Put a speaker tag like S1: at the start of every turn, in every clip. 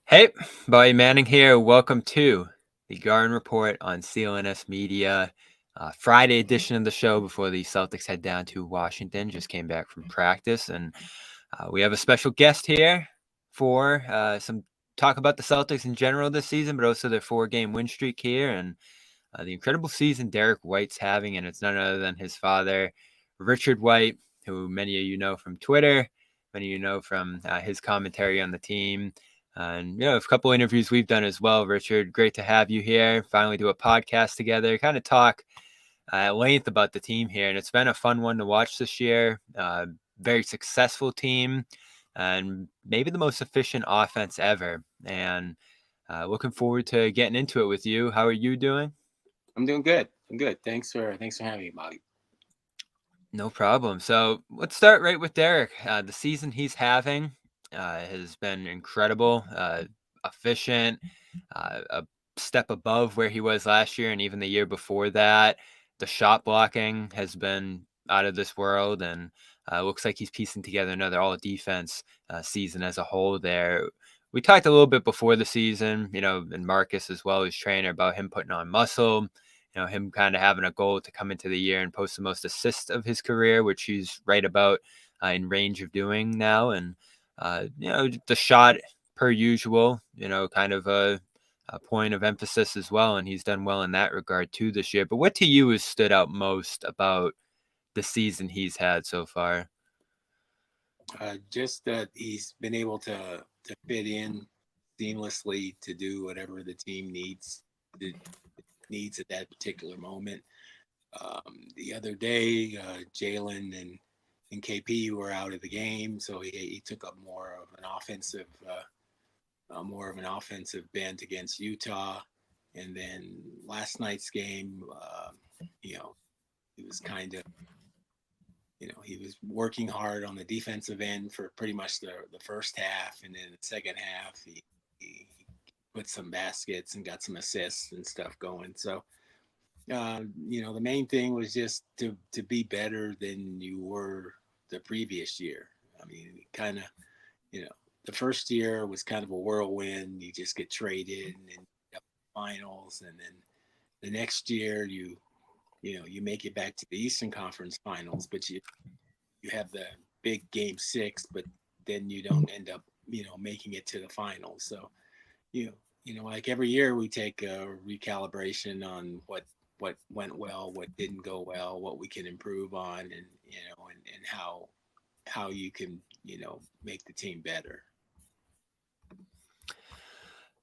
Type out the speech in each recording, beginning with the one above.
S1: Hey, Bobby Manning here. Welcome to the Garden Report on CLNS Media. Friday edition of the show before the Celtics head down to Washington. Just came back from practice, and we have a special guest here for some talk about the Celtics in general this season, but also their 4-game win streak here and the incredible season Derrick White's having. And it's none other than his father, Richard White, who many of you know from Twitter, many of you know from his commentary on the team. And, a couple interviews we've done as well, Richard. Great to have you here. Finally do a podcast together, kind of talk at length about the team here. And it's been a fun one to watch this year. Very successful team and maybe the most efficient offense ever. And looking forward to getting into it with you. How are you doing?
S2: I'm doing good. I'm good. Thanks for having me, Bobby.
S1: No problem. So let's start right with Derrick. The season he's having has been incredible, efficient, a step above where he was last year and even the year before that. The shot blocking has been out of this world, and looks like he's piecing together another all defense season as a whole there. We talked a little bit before the season, and Marcus as well, his trainer, about him putting on muscle, him kind of having a goal to come into the year and post the most assists of his career, which he's right about in range of doing now. And, the shot per usual, kind of a point of emphasis as well. And he's done well in that regard too this year. But what to you has stood out most about the season he's had so far?
S2: Just that he's been able to fit in seamlessly to do whatever the team needs at that particular moment. The other day, Jalen and KP were out of the game, so he took up more of an offensive bent against Utah. And then last night's game, he was kind of he was working hard on the defensive end for pretty much the first half, and then the second half he put some baskets and got some assists and stuff going. So the main thing was just to be better than you were the previous year. I mean, kind of, the first year was kind of a whirlwind. You just get traded and then finals, and then the next year you make it back to the Eastern Conference Finals, but you have the big game 6, but then you don't end up making it to the finals. So like every year we take a recalibration on what went well, what didn't go well, what we can improve on, and and how you can make the team better.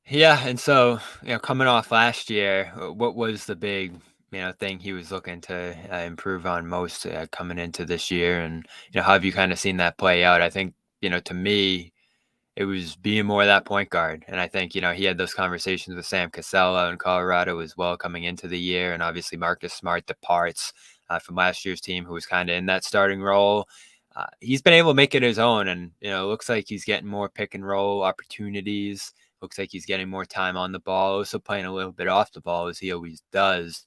S1: Yeah, and so coming off last year, what was the big thing he was looking to improve on most coming into this year, and how have you kind of seen that play out? I think to me, it was being more of that point guard, and I think he had those conversations with Sam Casella in Colorado as well coming into the year, and obviously Marcus Smart departs from last year's team, who was kind of in that starting role. He's been able to make it his own, and it looks like he's getting more pick and roll opportunities. Looks like he's getting more time on the ball, also playing a little bit off the ball as he always does.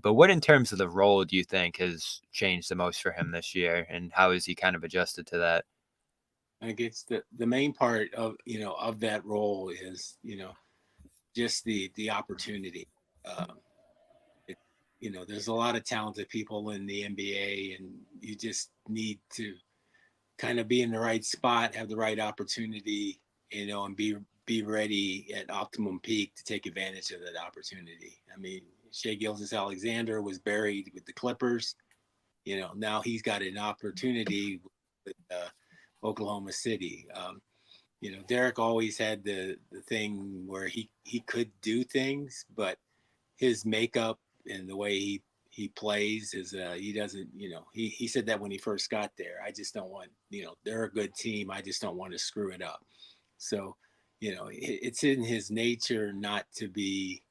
S1: But what, in terms of the role, do you think has changed the most for him this year, and how has he kind of adjusted to that?
S2: I think it's the main part of of that role is just the opportunity. Um, it, there's a lot of talented people in the NBA, and you just need to kind of be in the right spot, have the right opportunity, and be ready at optimum peak to take advantage of that opportunity. I mean, Shea Gilgeous-Alexander was buried with the Clippers. Now he's got an opportunity with Oklahoma City. Derek always had the thing where he could do things, but his makeup and the way he plays is he doesn't he said that when he first got there. I just don't want they're a good team. I just don't want to screw it up. So it's in his nature not to be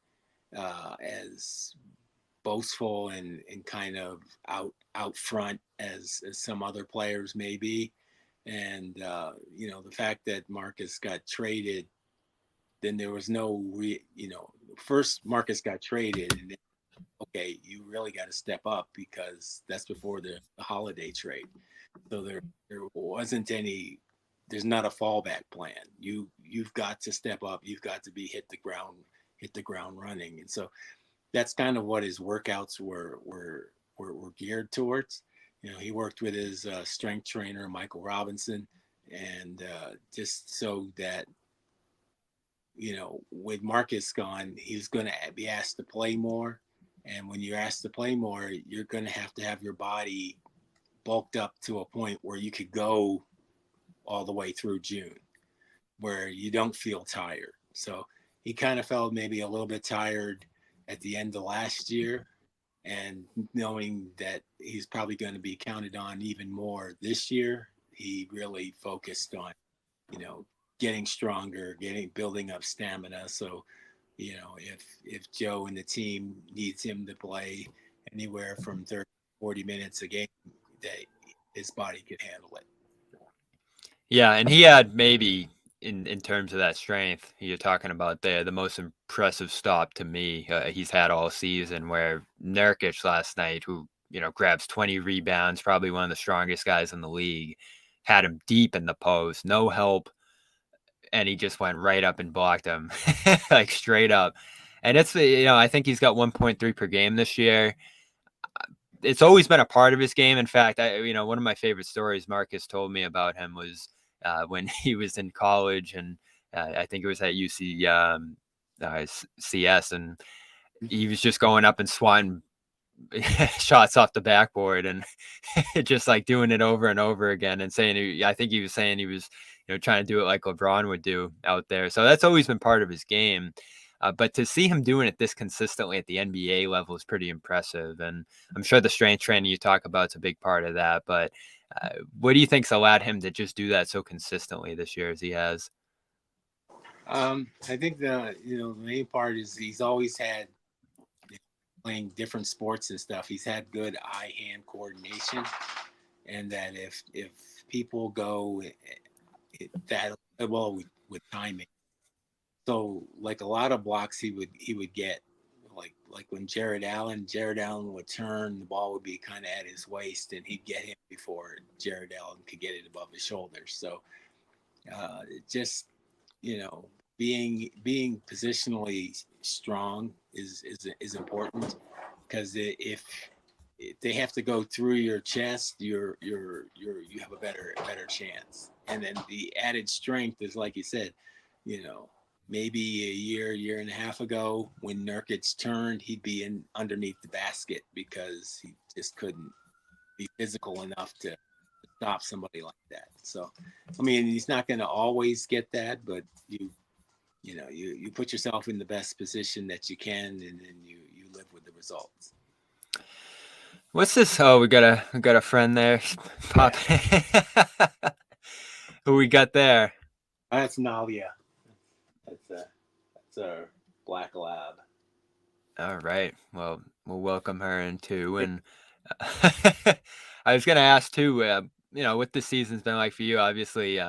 S2: as boastful and kind of out front as some other players may be. And the fact that Marcus got traded, then there was no first Marcus got traded, and then, okay, you really got to step up because that's before the holiday trade. So there wasn't any there's not a fallback plan. You've got to step up. You've got to hit the ground running. And so that's kind of what his workouts were geared towards. He worked with his strength trainer, Michael Robinson, and just so that, with Marcus gone, he's going to be asked to play more. And when you're asked to play more, you're going to have your body bulked up to a point where you could go all the way through June, where you don't feel tired. So he kind of felt maybe a little bit tired at the end of last year, and knowing that he's probably going to be counted on even more this year, he really focused on, getting stronger, building up stamina. So, if Joe and the team needs him to play anywhere from 30, 40 minutes a game, that his body could handle it.
S1: Yeah, and he had maybe in terms of that strength you're talking about there, the most impressive stop to me he's had all season, where Nurkic last night, who grabs 20 rebounds, probably one of the strongest guys in the league, had him deep in the post, no help, and he just went right up and blocked him, like straight up. And it's I think he's got 1.3 per game this year. It's always been a part of his game. In fact, one of my favorite stories Marcus told me about him was when he was in college, and I think it was at UC CS, and he was just going up and swatting shots off the backboard and just like doing it over and over again, and saying, I think he was saying he was trying to do it like LeBron would do out there. So that's always been part of his game. But to see him doing it this consistently at the NBA level is pretty impressive. And I'm sure the strength training you talk about is a big part of that. But what do you think's allowed him to just do that so consistently this year as he has?
S2: I think the main part is he's always had, playing different sports and stuff. He's had good eye-hand coordination, and that if people go that well with timing. So like a lot of blocks he would get, like when Jared Allen would turn, the ball would be kind of at his waist, and he'd get him before Jared Allen could get it above his shoulders. So just being positionally strong is important, because if they have to go through your chest, you have a better chance. And then the added strength is, like you said, maybe a year and a half ago, when Nurkic turned, he'd be in underneath the basket because he just couldn't be physical enough to stop somebody like that. So, I mean, he's not going to always get that, but you put yourself in the best position that you can, and then you live with the results.
S1: What's this? Oh, we got a friend there. Pop. Who we got there?
S2: That's Nalia. That's a black lab.
S1: All right. Well, we'll welcome her in too. And I was gonna ask too. What this season's been like for you. Obviously,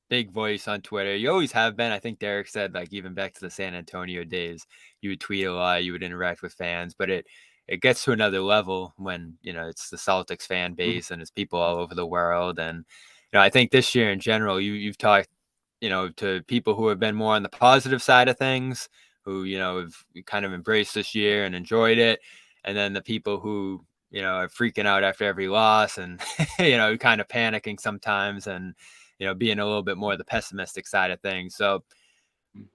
S1: big voice on Twitter. You always have been. I think Derrick said, like, even back to the San Antonio days, you would tweet a lot, you would interact with fans, but it gets to another level when it's the Celtics fan base and it's people all over the world. And I think this year in general, you've talked to people who have been more on the positive side of things, who have kind of embraced this year and enjoyed it, and then the people who are freaking out after every loss and kind of panicking sometimes, and being a little bit more the pessimistic side of things. So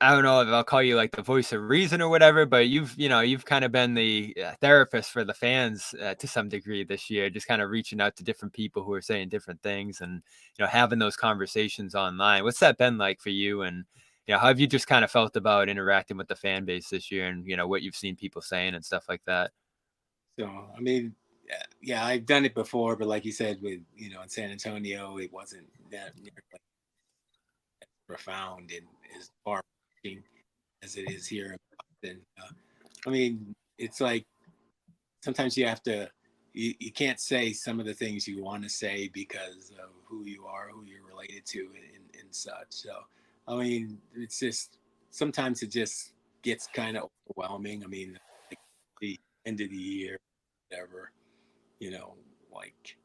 S1: I don't know if I'll call you like the voice of reason or whatever, but you've kind of been the therapist for the fans to some degree this year, just kind of reaching out to different people who are saying different things, and having those conversations online. What's that been like for you? And how have you just kind of felt about interacting with the fan base this year, and what you've seen people saying and stuff like that?
S2: So, I mean, yeah, I've done it before, but like you said, with in San Antonio, it wasn't that nearly profound and as far as it is here in Boston. I mean, it's like sometimes you have to, you can't say some of the things you want to say because of who you are, who you're related to, and such. So, I mean, it's just sometimes it just gets kind of overwhelming. I mean, like the end of the year, whatever, like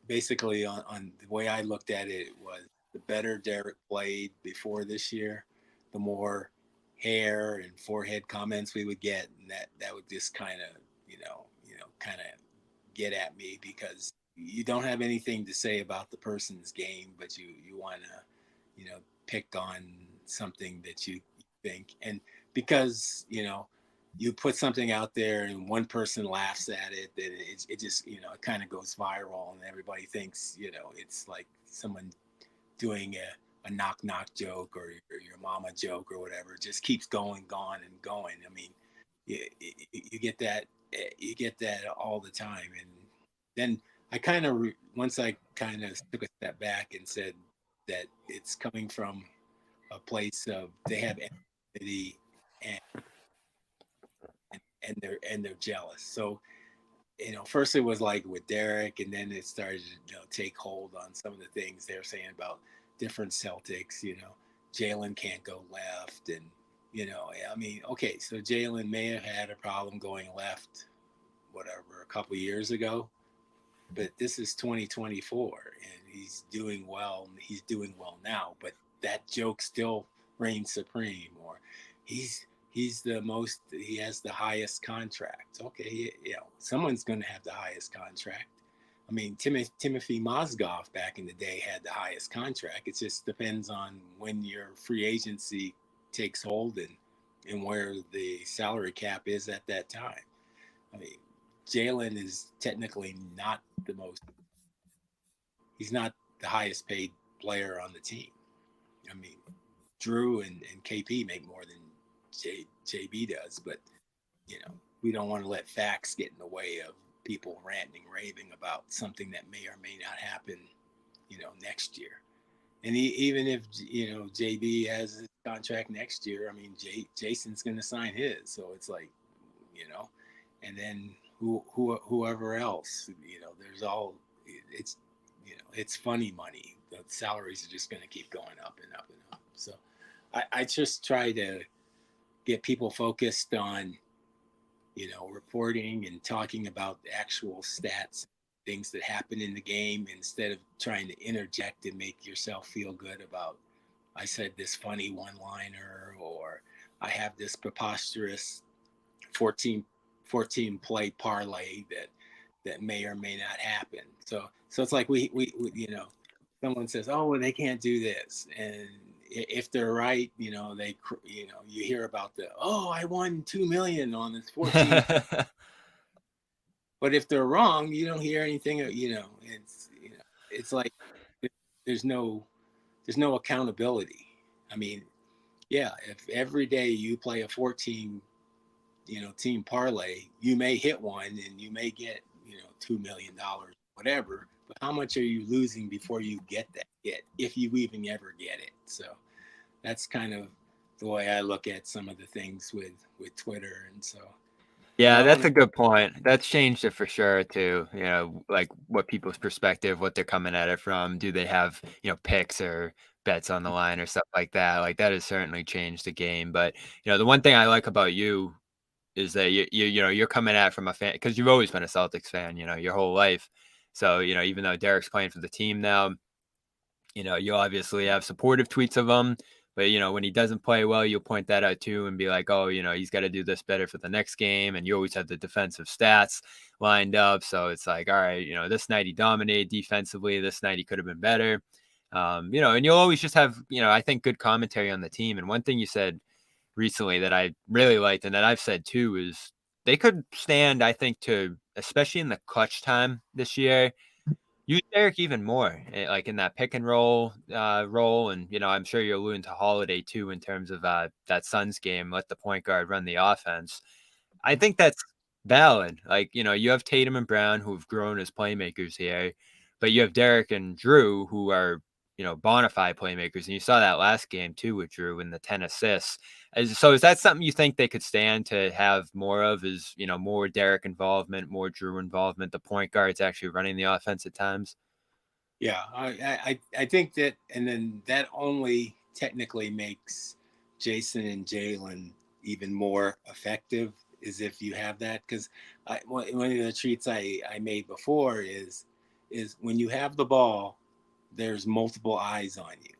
S2: basically on the way I looked at it was the better Derrick played before this year, the more hair and forehead comments we would get, and that would just kind of kind of get at me because you don't have anything to say about the person's game, but you want to pick on something that you think, and because you put something out there and one person laughs at it, then it just it kind of goes viral and everybody thinks it's like someone doing a knock knock joke or your mama joke or whatever. It just keeps going and going. I mean, you get that all the time. And then I kind of once I kind of took a step back and said that it's coming from a place of they have empathy and they're jealous. So first it was like with Derrick, and then it started to take hold on some of the things they're saying about different Celtics. Jalen can't go left, and I mean, okay, so Jalen may have had a problem going left, whatever, a couple years ago, but this is 2024, and he's doing well. He's doing well now, but that joke still reigns supreme. Or he's the most. He has the highest contract. Okay, someone's going to have the highest contract. I mean, Timothy Mozgov back in the day had the highest contract. It just depends on when your free agency takes hold and where the salary cap is at that time. I mean, Jalen is technically not the most. He's not the highest paid player on the team. I mean, Drew and KP make more than JB does, but we don't want to let facts get in the way of people ranting, raving about something that may or may not happen, next year. And even if JB has his contract next year, I mean, Jason's going to sign his, so it's like, and then whoever else, there's all it's it's funny money. The salaries are just going to keep going up and up and up. So I just try to get people focused on reporting and talking about the actual stats, things that happen in the game, instead of trying to interject and make yourself feel good about, I said this funny one liner, or I have this preposterous 14 play parlay that may or may not happen. So it's like we someone says, oh, well, they can't do this, and if they're right, they you hear about I won 2 million on this 14. But if they're wrong, you don't hear anything. It's like there's no accountability. I mean, yeah, if every day you play a 14 team parlay, you may hit one and you may get $2 million, whatever. But how much are you losing before you get that hit, if you even ever get it? So that's kind of the way I look at some of the things with Twitter. And so
S1: Yeah, that's a good point. That's changed it for sure too. Like what people's perspective, what they're coming at it from. Do they have, picks or bets on the line or stuff like that? Like that has certainly changed the game. But, the one thing I like about you is that you're coming at it from a fan, because you've always been a Celtics fan, your whole life. So, even though Derek's playing for the team now, you obviously have supportive tweets of him, but when he doesn't play well, you'll point that out too and be like, oh, he's got to do this better for the next game. And you always have the defensive stats lined up. So it's like, all right, this night he dominated defensively. This night he could have been better. And you'll always just have, I think, good commentary on the team. And one thing you said recently that I really liked, and that I've said too, is they could stand, I think, to, especially in the clutch time this year, use Derek even more, like in that pick and roll role. And, I'm sure you're alluding to Holiday too, in terms of that Suns game, let the point guard run the offense. I think that's valid. Like, you have Tatum and Brown, who have grown as playmakers here, but you have Derek and Drew, who are, bona fide playmakers. And you saw that last game too with Drew in the 10 assists. So is that something you think they could stand to have more of, is, more Derek involvement, more Drew involvement, the point guards actually running the offense at times?
S2: Yeah, I think that, and then that only technically makes Jason and Jalen even more effective, is if you have that. Because one of the tweets I made before is, is when you have the ball, there's multiple eyes on you.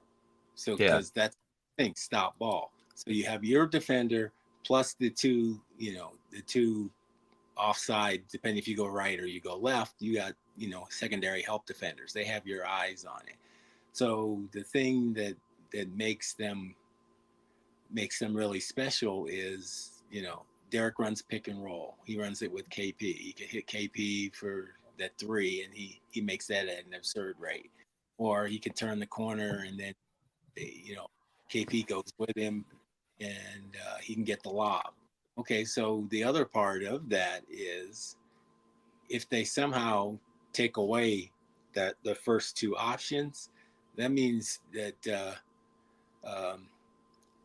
S2: So
S1: Yeah.
S2: because that's the thing, stop ball. So you have your defender plus the two, the two offside, depending if you go right or you go left, you got, secondary help defenders. They have your eyes on it. So the thing that makes them really special is, Derrick runs pick and roll. He runs it with KP. He can hit KP for that three, and he makes that at an absurd rate. Or he can turn the corner, and then KP goes with him, and he can get the lob. Okay, so the other part of that is if they somehow take away that the first two options, that means that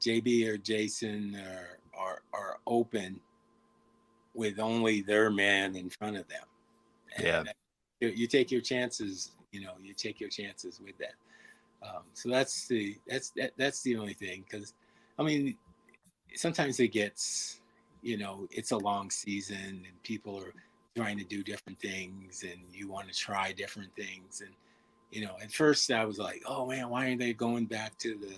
S2: JB or Jason are open with only their man in front of them,
S1: Yeah.
S2: and you take your chances. You take your chances with that. So that's the only thing, because I mean sometimes it gets, it's a long season and people are trying to do different things and you want to try different things. And, at first I was like, oh man, why aren't they going back to the,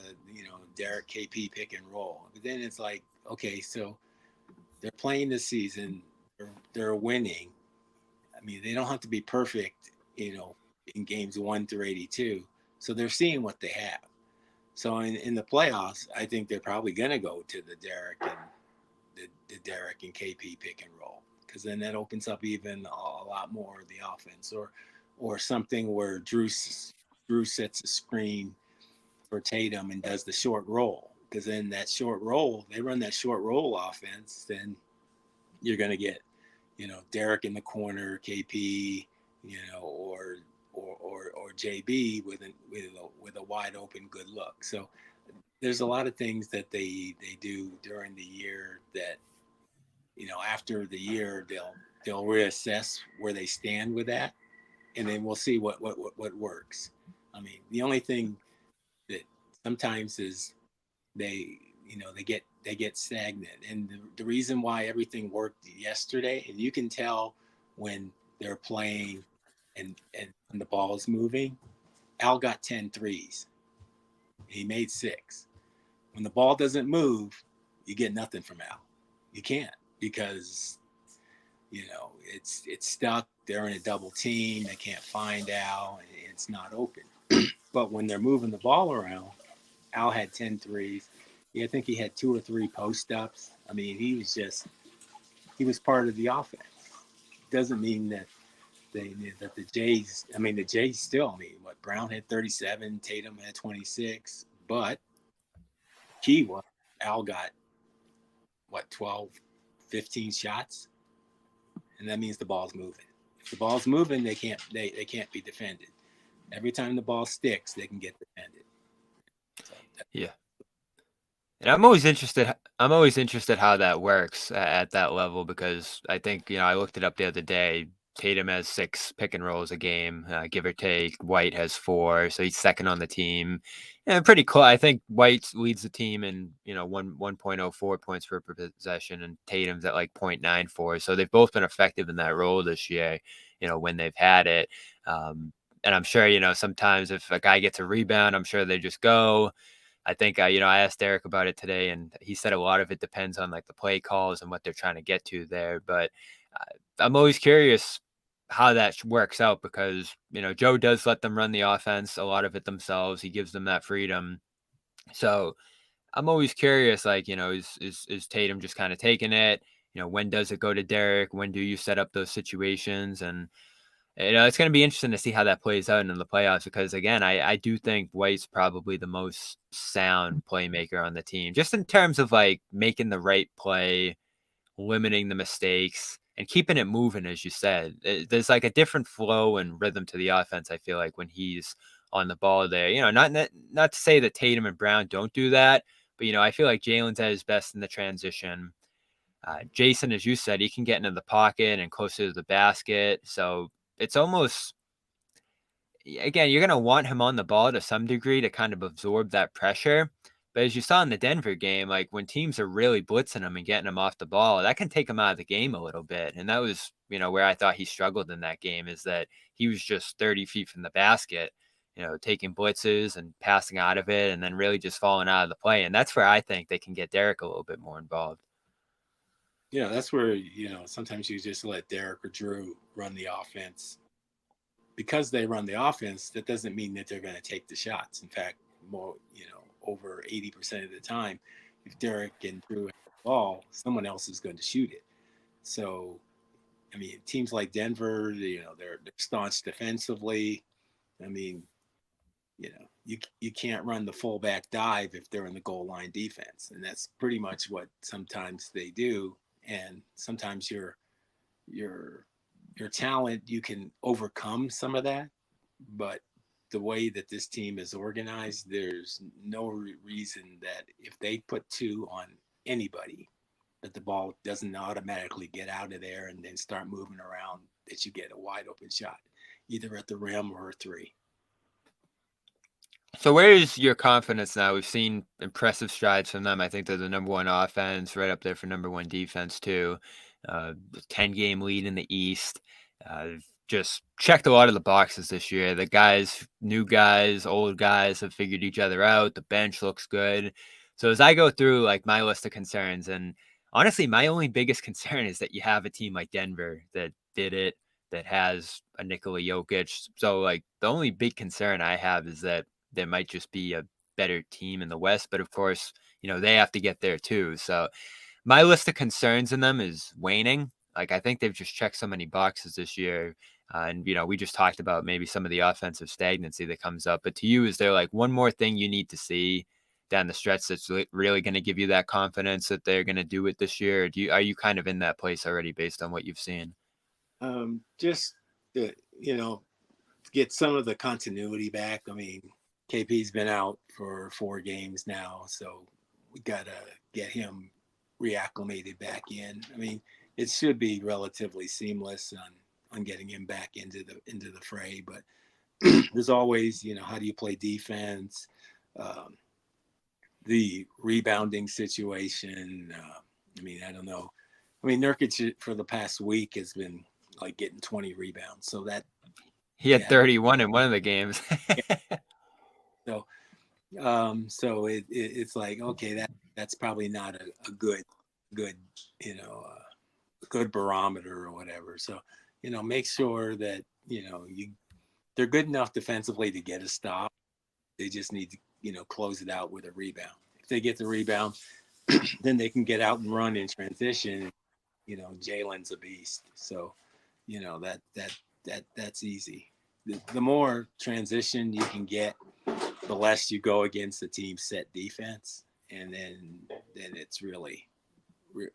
S2: Derrick KP pick and roll? But then it's like, okay, so they're playing this season, they're winning. I mean, they don't have to be perfect, in games 1 through 82. So they're seeing what they have. So in the playoffs, I think they're probably going to go to the Derrick and the Derrick and KP pick and roll, because then that opens up even a lot more of the offense, or something where Drew sets a screen for Tatum and does the short roll, because then that short roll, they run that short roll offense, then you're going to get, Derrick in the corner, KP, or JB with a wide open good look. So there's a lot of things that they do during the year that, after the year they'll reassess where they stand with that, and then we'll see what works. I mean, the only thing that sometimes is they get stagnant, and the reason why everything worked yesterday, and you can tell when they're playing and when the ball is moving. Al got 10 threes. He made 6. When the ball doesn't move, you get nothing from Al. You can't, because it's stuck. They're in a double team. They can't find Al, and it's not open. But when they're moving the ball around, Al had 10 threes. I think he had 2 or 3 post ups. I mean, he was part of the offense. Doesn't mean that the Jays. I mean, the Jays still. I mean, what, Brown had 37, Tatum had 26, but key was Al got what, 12, 15 shots, and that means the ball's moving. If the ball's moving, they can't be defended. Every time the ball sticks, they can get defended. So
S1: Yeah. And I'm always interested. I'm always interested how that works at that level, because I think, I looked it up the other day. Tatum has 6 pick and rolls a game, give or take. White has 4, so he's second on the team, and pretty close. I think White leads the team in 1.04 points per possession, and Tatum's at like 0.94. So they've both been effective in that role this year. When they've had it, and I'm sure sometimes if a guy gets a rebound, I'm sure they just go. I think, I asked Derrick about it today, and he said a lot of it depends on like the play calls and what they're trying to get to there. But I'm always curious how that works out, because, Joe does let them run the offense, a lot of it themselves. He gives them that freedom. So I'm always curious, like, is Tatum just kind of taking it? When does it go to Derrick? When do you set up those situations? And it's going to be interesting to see how that plays out in the playoffs, because, again, I do think White's probably the most sound playmaker on the team, just in terms of like making the right play, limiting the mistakes, and keeping it moving. As you said, there's like a different flow and rhythm to the offense, I feel like, when he's on the ball there. Not to say that Tatum and Brown don't do that, but, I feel like Jalen's at his best in the transition. Jason, as you said, he can get into the pocket and closer to the basket. So it's almost, again, you're going to want him on the ball to some degree to kind of absorb that pressure. But as you saw in the Denver game, like when teams are really blitzing him and getting him off the ball, that can take him out of the game a little bit. And that was, where I thought he struggled in that game, is that he was just 30 feet from the basket, taking blitzes and passing out of it and then really just falling out of the play. And that's where I think they can get Derrick a little bit more involved.
S2: Yeah, that's where, sometimes you just let Derrick or Drew run the offense. Because they run the offense, that doesn't mean that they're going to take the shots. In fact, more, over 80% of the time, if Derrick and Drew have the ball, someone else is going to shoot it. So, I mean, teams like Denver, they're staunch defensively. I mean, you can't run the fullback dive if they're in the goal line defense, and that's pretty much what sometimes they do. And sometimes your talent, you can overcome some of that, but the way that this team is organized, there's no reason that if they put two on anybody, that the ball doesn't automatically get out of there and then start moving around, that you get a wide open shot, either at the rim or a three.
S1: So where is your confidence now? We've seen impressive strides from them. I think they're the number one offense, right up there for number one defense too. 10-game lead in the East. Just checked a lot of the boxes this year. The guys, new guys, old guys have figured each other out. The bench looks good. So as I go through like my list of concerns, and honestly, my only biggest concern is that you have a team like Denver that did it, that has a Nikola Jokic. So like the only big concern I have is that there might just be a better team in the West, but of course, they have to get there too. So my list of concerns in them is waning. Like I think they've just checked so many boxes this year. And, we just talked about maybe some of the offensive stagnancy that comes up. But to you, is there like one more thing you need to see down the stretch that's really going to give you that confidence that they're going to do it this year? Or are you kind of in that place already based on what you've seen?
S2: Just to, get some of the continuity back. I mean, KP's been out for 4 games now, so we got to get him reacclimated back in. I mean, it should be relatively seamless on getting him back into the fray, but there's always, how do you play defense? The rebounding situation. I mean, I don't know. I mean, Nurkic for the past week has been like getting 20 rebounds, so that
S1: he had 31 in one of the games.
S2: So it's like, okay, that's probably not a good good barometer or whatever. So make sure that they're good enough defensively to get a stop. They just need to close it out with a rebound. If they get the rebound, then they can get out and run in transition. Jalen's a beast, so that's easy. The more transition you can get, the less you go against the team's set defense, and then it's really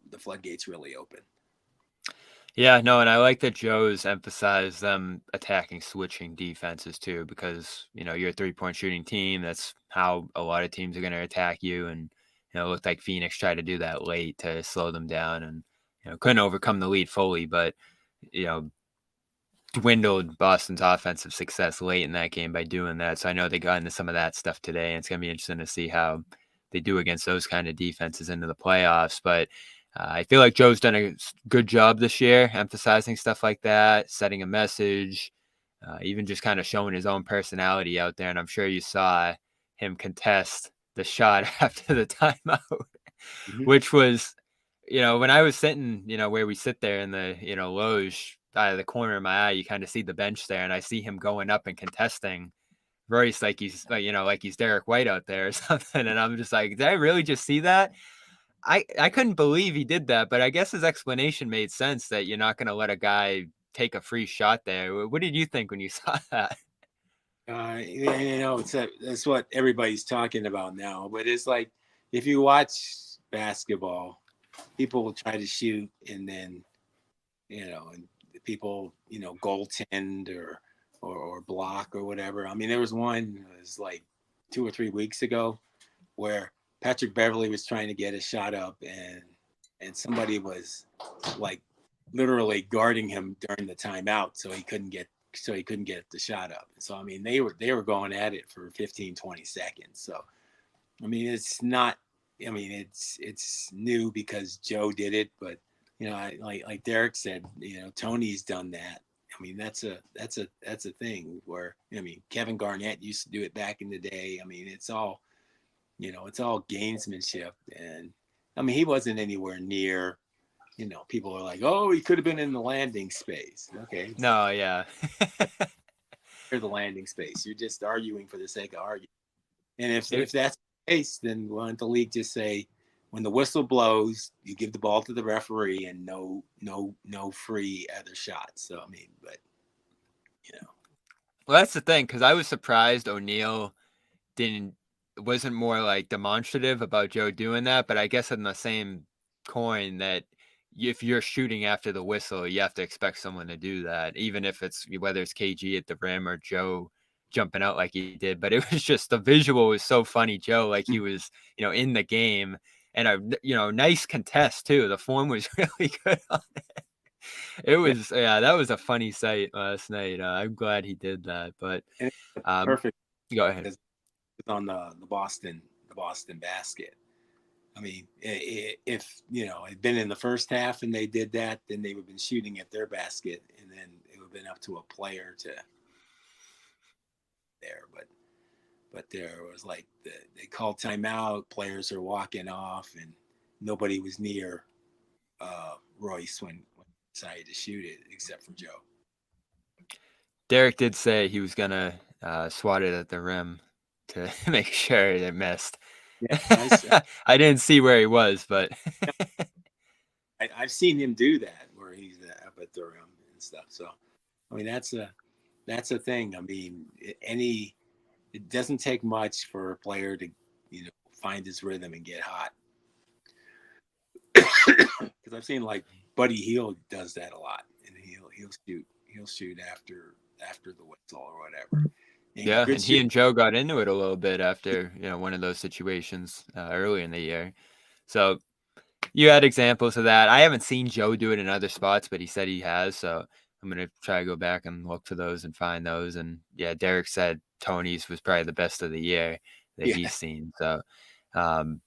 S2: the floodgates really open.
S1: Yeah, no, and I like that Joe's emphasized them attacking switching defenses too, because you're a 3-point shooting team. That's how a lot of teams are going to attack you, and it looked like Phoenix tried to do that late to slow them down, and couldn't overcome the lead fully, but dwindled Boston's offensive success late in that game by doing that. So I know they got into some of that stuff today, and it's going to be interesting to see how they do against those kind of defenses into the playoffs. But I feel like Joe's done a good job this year, emphasizing stuff like that, setting a message, even just kind of showing his own personality out there. And I'm sure you saw him contest the shot after the timeout, which was, when I was sitting, where we sit there in the, loge, out of the corner of my eye, you kind of see the bench there, and I see him going up and contesting Royce like he's, like he's Derrick White out there or something. And I'm just like, did I really just see that? I couldn't believe he did that, but I guess his explanation made sense that you're not going to let a guy take a free shot there. What did you think when you saw that?
S2: That's what everybody's talking about now. But it's like, if you watch basketball, people will try to shoot, and then and people goaltend or block or whatever. I mean, there was one, it was like 2 or 3 weeks ago, where Patrick Beverly was trying to get a shot up, and somebody was like literally guarding him during the timeout, so he couldn't get the shot up. So I mean, they were going at it for 15, 20 seconds. So I mean, it's not. I mean, it's new because Joe did it, but like Derrick said, Tony's done that. I mean, that's a thing where I mean, Kevin Garnett used to do it back in the day. I mean, it's all gamesmanship, and I mean, he wasn't anywhere near. People are like, oh, he could have been in the landing space. Okay,
S1: No, yeah.
S2: near the landing space. You're just arguing for the sake of arguing. And if
S1: It,
S2: that's the case, then why don't the league just say, when the whistle blows, you give the ball to the referee and no free other shots. So I mean, but you know,
S1: well, that's the thing, because I was surprised O'Neal didn't wasn't more like demonstrative about Joe doing that, but I guess in the same coin that if you're shooting after the whistle, you have to expect someone to do that, even if it's whether it's KG at the rim or Joe jumping out like he did. But it was just the visual was so funny. Joe, like he was, in the game, and nice contest too. The form was really good on it. It
S2: yeah,
S1: was, yeah, that was a funny sight last night. I'm glad he did that, but
S2: and it's
S1: um,
S2: perfect
S1: go ahead.
S2: because it's on the Boston basket. I mean, if had been in the first half and they did that, then they would have been shooting at their basket, and then it would have been up to a player to there. But there was like they called timeout. Players are walking off, and nobody was near Royce when he decided to shoot it, except for Joe.
S1: Derrick did say he was gonna swat it at the rim to make sure it missed.
S2: Yeah,
S1: I didn't see where he was, but
S2: I've seen him do that where he's up at the rim and stuff. So I mean that's a thing. I mean it doesn't take much for a player to find his rhythm and get hot. Because I've seen like Buddy Hield does that a lot, and he'll shoot after the whistle or whatever. And
S1: yeah,
S2: good
S1: and he
S2: shoot.
S1: and Joe got into it a little bit after one of those situations early in the year. So you had examples of that. I haven't seen Joe do it in other spots, but he said he has. So I'm gonna try to go back and look for those and find those. And yeah, Derek said Tony's was probably the best of the year that
S2: Yeah,
S1: he's seen. So, um,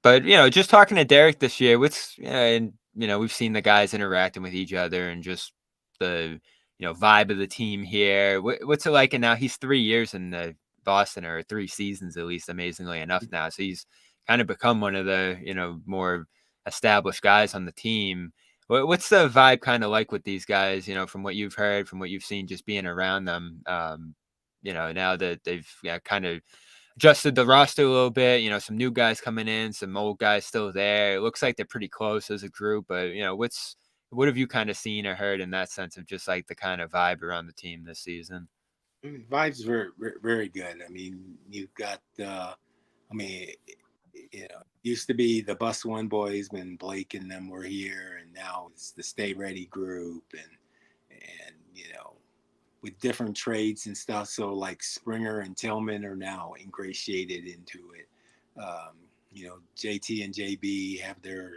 S1: but just talking to Derek this year, and we've seen the guys interacting with each other and just the vibe of the team here. What's it like? And now he's 3 years in the Boston, or 3 seasons at least, amazingly enough now. So he's kind of become one of the more established guys on the team. What's the vibe kind of like with these guys? From what you've heard, from what you've seen, just being around them. Now that they've kind of adjusted the roster a little bit, some new guys coming in, some old guys still there. It looks like they're pretty close as a group, but what have you kind of seen or heard in that sense of just like the kind of vibe around the team this season?
S2: vibes very very good. I mean, you've got I mean, used to be the Bus One boys when Blake and them were here, and now it's the Stay Ready group, and with different trades and stuff. So like Springer and Tillman are now ingratiated into it. JT and JB have their,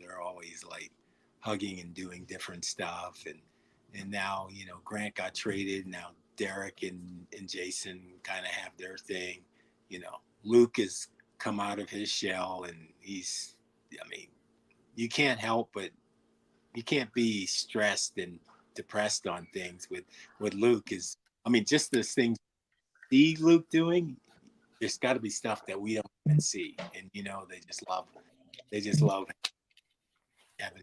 S2: they're always like hugging and doing different stuff, and now Grant got traded. Now Derek and Jason kind of have their thing. Luke has come out of his shell, and he's, I mean, you can't help but you can't be stressed and depressed on things with Luke. Is I mean, just this thing see Luke doing, there's got to be stuff that we don't even see, and they just love having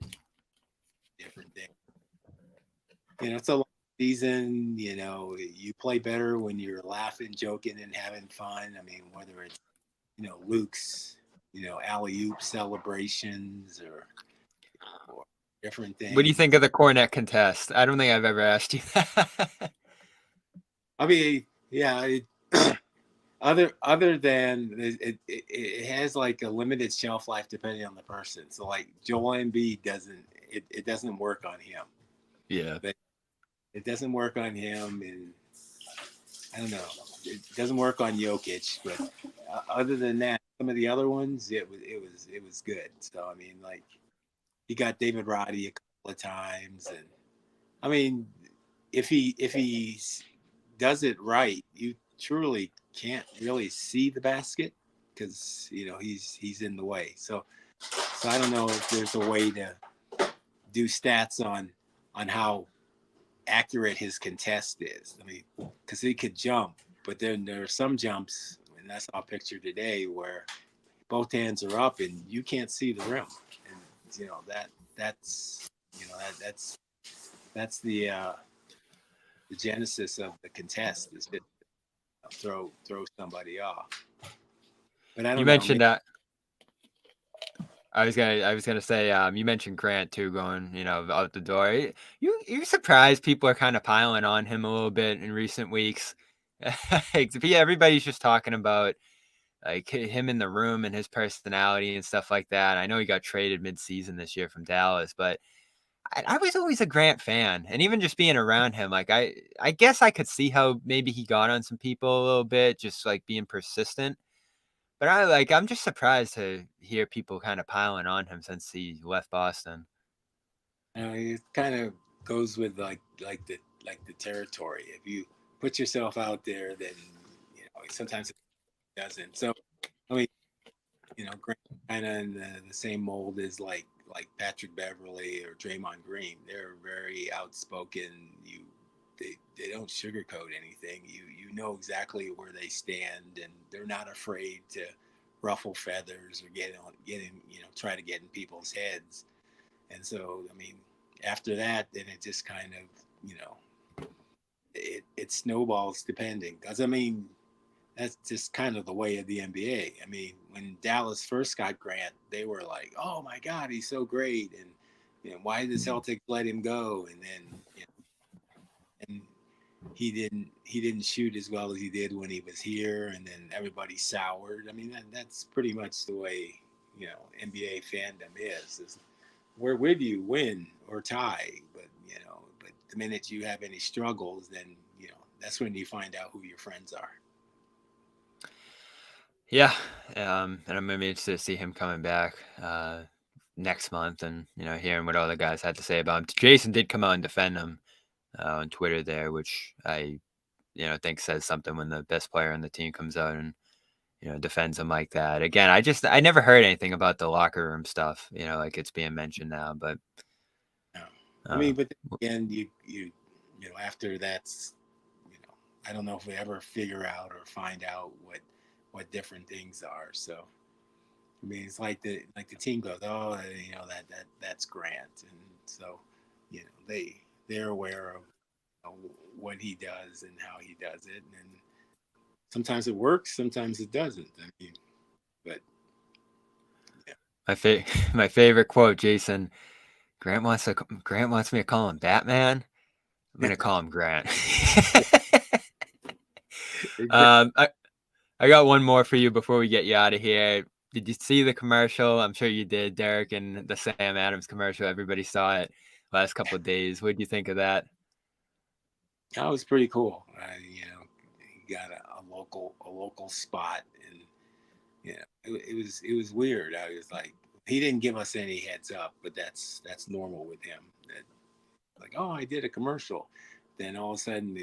S2: different things. It's a long season. You play better when you're laughing, joking, and having fun. I mean, whether it's Luke's alley oop celebrations or different
S1: What do you
S2: things.
S1: think of the cornet contest? I don't think I've ever asked you that.
S2: I mean, yeah. Other than it has like a limited shelf life depending on the person. So like Joel Embiid doesn't work on him.
S1: Yeah.
S2: But it doesn't work on him, and I don't know. It doesn't work on Jokic, but other than that, some of the other ones, it was good. So I mean, like he got David Roddy a couple of times, and I mean, if he does it right, you truly can't really see the basket. because he's in the way. So I don't know if there's a way to do stats on how accurate his contest is. I mean, because he could jump, but then there are some jumps, and that's our picture today, where both hands are up and you can't see the rim, and that's that's the genesis of the contest is to throw somebody off. But I don't
S1: You
S2: know.
S1: mentioned that. I was gonna say, you mentioned Grant too, going, out the door. You're surprised people are kind of piling on him a little bit in recent weeks. Everybody's just talking about like him in the room and his personality and stuff like that. I know he got traded mid-season this year from Dallas, but I was always a Grant fan, and even just being around him, like I guess I could see how maybe he got on some people a little bit, just like being persistent. But I'm just surprised to hear people kind of piling on him since he left Boston.
S2: It kind of goes with like the territory. If you put yourself out there, then sometimes it doesn't. So I mean, Grant kind of in the same mold as like Patrick Beverly or Draymond Green. They're very outspoken. They don't sugarcoat anything. You know exactly where they stand, and they're not afraid to ruffle feathers or try to get in people's heads. And so, I mean, after that, then it just kind of, it snowballs depending. Because, I mean, that's just kind of the way of the NBA. I mean, when Dallas first got Grant, they were like, oh my God, he's so great. And, why did the Celtics let him go? And then, and he didn't shoot as well as he did when he was here. And then everybody soured. I mean, that's pretty much the way, NBA fandom is we're with you, win or tie. But the minute you have any struggles, then that's when you find out who your friends are.
S1: Yeah, and I'm maybe interested to see him coming back next month, and hearing what all the guys had to say about him. Jason did come out and defend him on Twitter there, which I think says something when the best player on the team comes out and defends him like that. Again, I never heard anything about the locker room stuff, like it's being mentioned now, but
S2: no. I mean, but again, you after that's, I don't know if we ever figure out or find out what different things are. So, I mean, it's like the team goes, oh, that's Grant, and so, they're aware of what he does and how he does it, and sometimes it works, sometimes it doesn't. I mean, but
S1: yeah. My favorite quote, Jason. Grant wants me to call him Batman. I'm gonna call him Grant. I got one more for you before we get you out of here. Did you see the commercial? I'm sure you did, Derrick, and the Sam Adams commercial. Everybody saw it last couple of days. What did you think of that?
S2: That was pretty cool. He got a local spot, and it was weird. I was like, he didn't give us any heads up, but that's normal with him. That like, oh, I did a commercial. Then all of a sudden,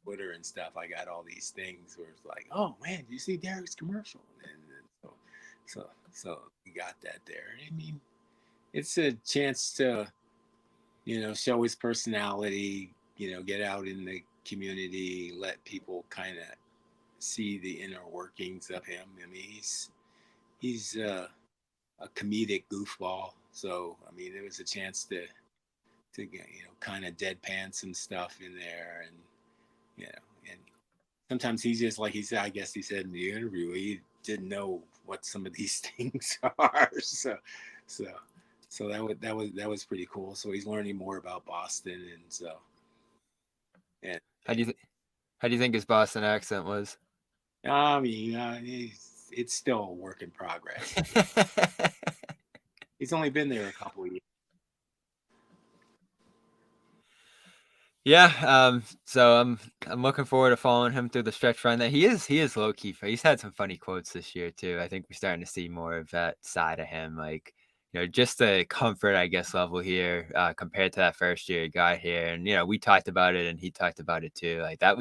S2: Twitter and stuff, I got all these things where it's like, oh man, you see Derrick's commercial, and so we got that there. I mean, it's a chance to show his personality, get out in the community, let people kind of see the inner workings of him. I mean, he's a comedic goofball, so I mean, there was a chance to get, kind of deadpan some stuff in there, and and sometimes he's just like he said. I guess he said in the interview he didn't know what some of these things are. So that was pretty cool. So he's learning more about Boston, and so and
S1: How do you think his Boston accent was?
S2: I mean, it's still a work in progress. He's only been there a couple of years.
S1: Yeah, so I'm looking forward to following him through the stretch run. That he is low key. He's had some funny quotes this year too. I think we're starting to see more of that side of him, like just the comfort, I guess, level here compared to that first year he got here. And we talked about it, and he talked about it too. Like that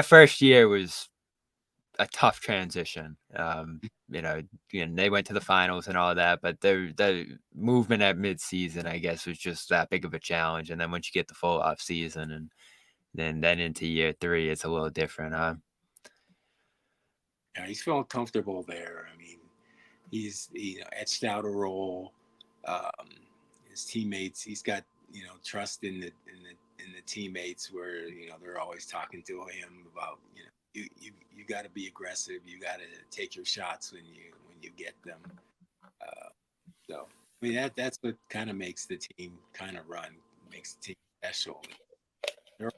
S1: first year was a tough transition. They went to the finals and all that, but the movement at midseason, I guess, was just that big of a challenge. And then once you get the full off season and then into year 3, it's a little different, huh?
S2: Yeah, he's feeling comfortable there. I mean, he's etched out a role. Um, his teammates, he's got trust in the teammates where they're always talking to him about you got to be aggressive. You got to take your shots when you get them. So I mean that's what kind of makes the team kind of run, makes the team special. They're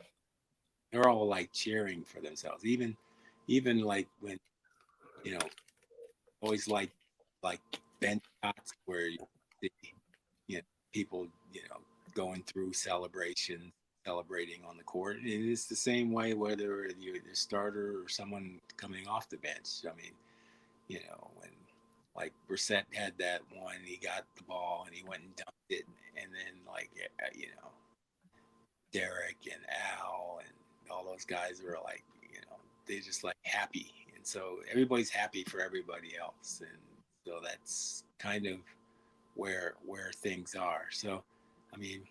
S2: they're all like cheering for themselves, even like when always like bench shots where you see people going through celebrations, celebrating on the court. And it's the same way whether you're the starter or someone coming off the bench. I mean, when like Brissett had that one, he got the ball and he went and dunked it, and then like Derrick and Al and all those guys were like they're just like happy, and so everybody's happy for everybody else, and so that's kind of where things are. So I mean,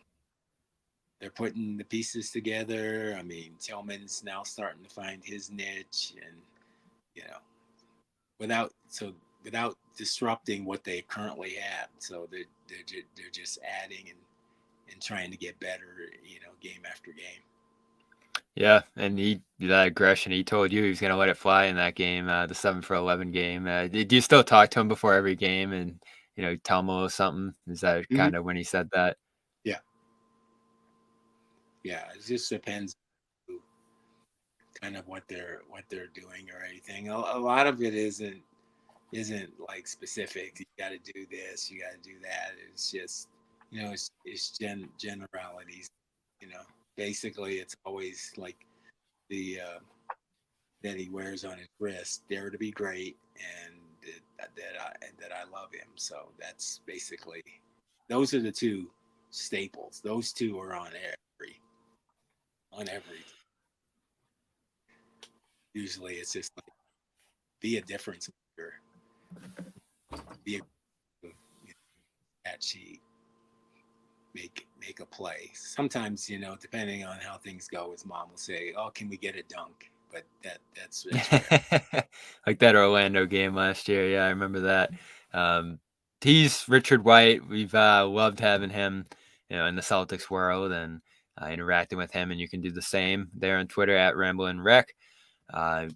S2: they're putting the pieces together. I mean, Tillman's now starting to find his niche, and you know, without disrupting what they currently have. So they're just adding and trying to get better, game after game.
S1: Yeah, and that aggression, he told you he was going to let it fly in that game, the 7 for 11 game. Did you still talk to him before every game and, tell him a little something? Is that
S2: Mm-hmm.
S1: kind of when he said that?
S2: Yeah. Yeah, it just depends kind of what they're doing or anything. A lot of it isn't like specific. You got to do this, you got to do that. It's just it's generalities. Basically it's always like the that he wears on his wrist, dare to be great, and that I love him. So that's basically, those are the two staples. Those two are on every. Usually it's just like, be a difference maker, be a that sheet, make a play. Sometimes depending on how things go, his mom will say, "Oh, can we get a dunk?" But that's rare.
S1: Like that Orlando game last year. Yeah, I remember that. He's Richard White. We've loved having him, in the Celtics world and interacting with him. And you can do the same there on Twitter at RamblinRec.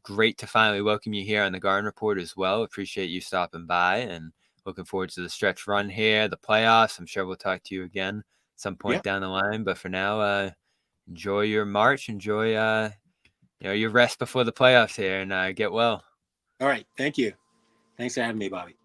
S1: Great to finally welcome you here on the Garden Report as well. Appreciate you stopping by and looking forward to the stretch run here, the playoffs. I'm sure we'll talk to you again some point down the line. But for now, enjoy your March. Enjoy your rest before the playoffs here, and get well.
S2: All right. Thank you. Thanks for having me, Bobby.